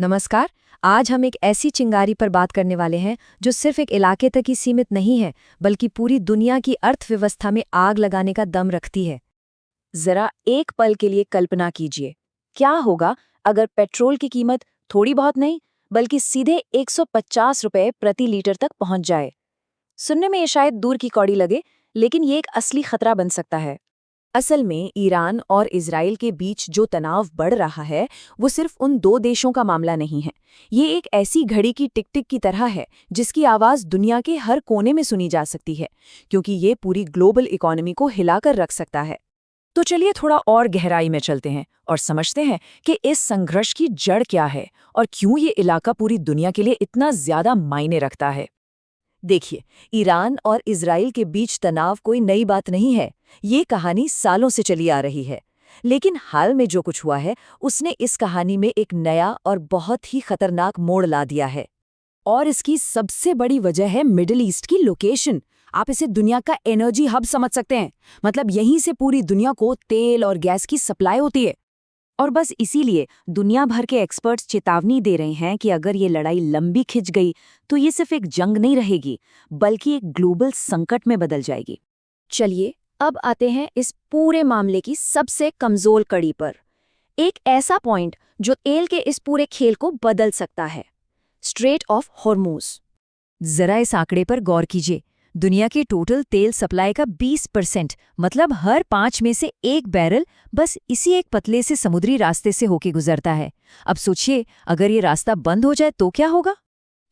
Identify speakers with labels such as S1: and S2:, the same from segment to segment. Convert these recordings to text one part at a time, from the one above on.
S1: नमस्कार। आज हम एक ऐसी चिंगारी पर बात करने वाले हैं जो सिर्फ एक इलाके तक ही सीमित नहीं है, बल्कि पूरी दुनिया की अर्थव्यवस्था में आग लगाने का दम रखती है।
S2: जरा एक पल के लिए कल्पना कीजिए, क्या होगा अगर पेट्रोल की कीमत थोड़ी बहुत नहीं बल्कि सीधे 150 रुपए प्रति लीटर तक पहुंच जाए। सुनने में ये शायद दूर की कौड़ी लगे, लेकिन ये एक असली खतरा बन सकता है। असल में ईरान और इजराइल के बीच जो तनाव बढ़ रहा है वो सिर्फ उन दो देशों का मामला नहीं है। ये एक ऐसी घड़ी की टिक टिक की तरह है जिसकी आवाज दुनिया के हर कोने में सुनी जा सकती है, क्योंकि ये पूरी ग्लोबल इकोनॉमी को हिलाकर रख सकता है। तो चलिए थोड़ा और गहराई में चलते हैं और समझते हैं कि इस संघर्ष की जड़ क्या है और क्यों ये इलाका पूरी दुनिया के लिए इतना ज्यादा मायने रखता है। देखिए, ईरान और इजराइल के बीच तनाव कोई नई बात नहीं है। ये कहानी सालों से चली आ रही है। लेकिन हाल में जो कुछ हुआ है उसने इस कहानी में एक नया और बहुत ही खतरनाक मोड़ ला दिया है। और इसकी सबसे बड़ी वजह है मिडिल ईस्ट की लोकेशन। आप इसे दुनिया का एनर्जी हब समझ सकते हैं। मतलब यहीं से पूरी दुनिया को तेल और गैस की सप्लाई होती है। और बस इसीलिए दुनिया भर के एक्सपर्ट्स चेतावनी दे रहे हैं कि अगर ये लड़ाई लंबी खिंच गई तो ये सिर्फ एक जंग नहीं रहेगी, बल्कि एक ग्लोबल संकट में बदल जाएगी।
S1: चलिए, अब आते हैं इस पूरे मामले की सबसे कमजोर कड़ी पर। एक ऐसा पॉइंट जो तेल के इस पूरे खेल को बदल सकता है, स्ट्रेट ऑफ हॉर्मूज।
S2: जरा इस आंकड़े पर गौर कीजिए। दुनिया की टोटल तेल सप्लाई का 20%, मतलब हर 5 में से एक बैरल बस इसी एक पतले से समुद्री रास्ते से होके गुजरता है। अब सोचिए, अगर ये रास्ता बंद हो जाए तो क्या होगा?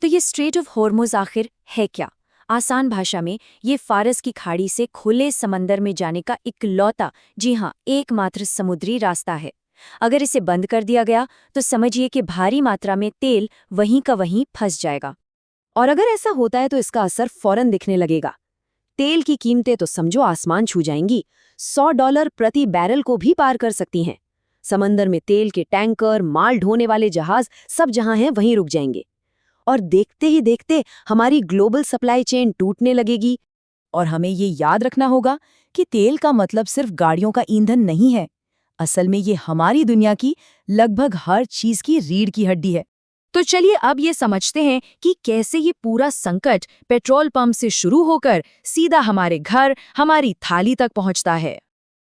S1: तो ये स्ट्रेट ऑफ हॉर्मूज आखिर है क्या? आसान भाषा में ये फारस की खाड़ी से खुले समंदर में जाने का इकलौता, जी हाँ, एकमात्र समुद्री रास्ता है। अगर इसे बंद कर दिया गया तो समझिए कि भारी मात्रा में तेल वहीं का वहीं फंस जाएगा।
S2: और अगर ऐसा होता है तो इसका असर फौरन दिखने लगेगा। तेल की कीमतें तो समझो आसमान छू जाएंगी। $100 प्रति बैरल को भी पार कर सकती हैं। समंदर में तेल के टैंकर, माल ढोने वाले जहाज सब जहां हैं वहीं रुक जाएंगे। और देखते ही देखते हमारी ग्लोबल सप्लाई चेन टूटने लगेगी। और हमें ये याद रखना होगा कि तेल का मतलब सिर्फ गाड़ियों का ईंधन नहीं है। असल में ये हमारी दुनिया की लगभग हर चीज की रीढ़ की हड्डी है। तो चलिए अब ये समझते हैं कि कैसे ये पूरा संकट पेट्रोल पंप से शुरू होकर सीधा हमारे घर, हमारी थाली तक पहुंचता है।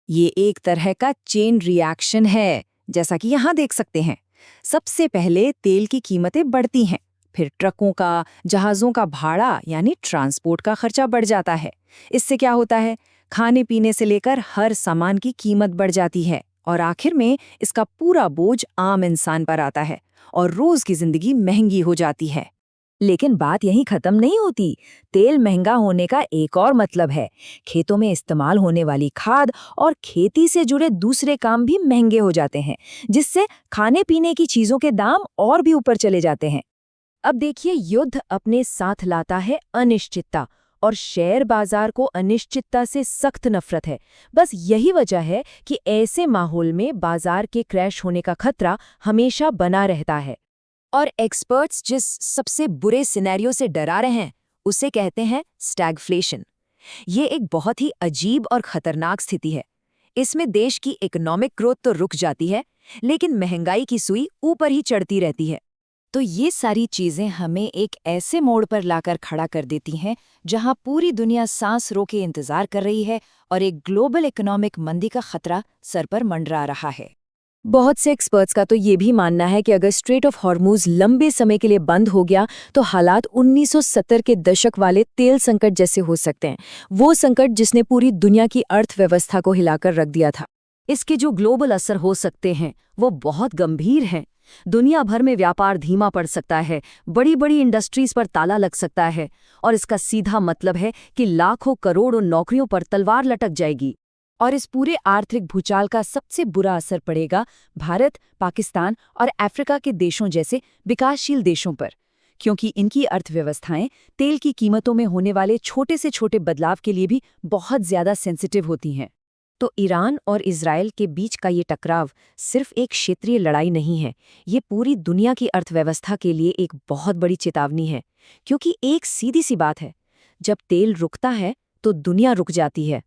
S2: ये एक तरह का चेन रिएक्शन है, जैसा कि यहाँ देख सकते हैं। सबसे पहले तेल की कीमतें बढ़ती हैं, फिर ट्रकों का, जहाज़ों का भाड़ा यानी ट्रांसपोर्ट का खर्चा बढ़ जाता है। इससे क्या होता है? खाने पीने से लेकर हर सामान की कीमत बढ़ जाती है और आखिर में इसका पूरा बोझ आम इंसान पर आता है और रोज की जिंदगी महंगी हो जाती है। लेकिन बात यहीं खत्म नहीं होती। तेल महंगा होने का एक और मतलब है, खेतों में इस्तेमाल होने वाली खाद और खेती से जुड़े दूसरे काम भी महंगे हो जाते हैं, जिससे खाने पीने की चीजों के दाम और भी ऊपर चले जाते हैं। अब देखिए, युद्ध अपने साथ लाता है अनिश्चितता, और शेयर बाजार को अनिश्चितता से सख्त नफरत है। बस यही वजह है कि ऐसे माहौल में बाजार के क्रैश होने का खतरा हमेशा बना रहता है। और एक्सपर्ट्स जिस सबसे बुरे सिनेरियो से डरा रहे हैं उसे कहते हैं स्टैगफ्लेशन। ये एक बहुत ही अजीब और खतरनाक स्थिति है। इसमें देश की इकोनॉमिक ग्रोथ तो रुक जाती है, लेकिन महंगाई की सुई ऊपर ही चढ़ती रहती है। तो ये सारी चीजें हमें एक ऐसे मोड़ पर लाकर खड़ा कर देती हैं जहां पूरी दुनिया सांस रोके इंतजार कर रही है और एक ग्लोबल इकोनॉमिक मंदी का खतरा सर पर मंडरा रहा है। बहुत से एक्सपर्ट्स का तो ये भी मानना है कि अगर स्ट्रेट ऑफ हॉर्मूज लंबे समय के लिए बंद हो गया तो हालात 1970 के दशक वाले तेल संकट जैसे हो सकते हैं। वो संकट जिसने पूरी दुनिया की अर्थव्यवस्था को हिलाकर रख दिया था।
S1: इसके जो ग्लोबल असर हो सकते हैं वो बहुत गंभीर हैं। दुनिया भर में व्यापार धीमा पड़ सकता है, बड़ी बड़ी इंडस्ट्रीज पर ताला लग सकता है, और इसका सीधा मतलब है कि लाखों करोड़ों नौकरियों पर तलवार लटक जाएगी।
S2: और इस पूरे आर्थिक भूचाल का सबसे बुरा असर पड़ेगा भारत, पाकिस्तान और अफ्रीका के देशों जैसे विकासशील देशों पर, क्योंकि इनकी अर्थव्यवस्थाएं तेल की कीमतों में होने वाले छोटे से छोटे बदलाव के लिए भी बहुत ज्यादा सेंसिटिव होती हैं।
S1: तो ईरान और इजराइल के बीच का ये टकराव सिर्फ एक क्षेत्रीय लड़ाई नहीं है, ये पूरी दुनिया की अर्थव्यवस्था के लिए एक बहुत बड़ी चेतावनी है। क्योंकि एक सीधी सी बात है, जब तेल रुकता है तो दुनिया रुक जाती है।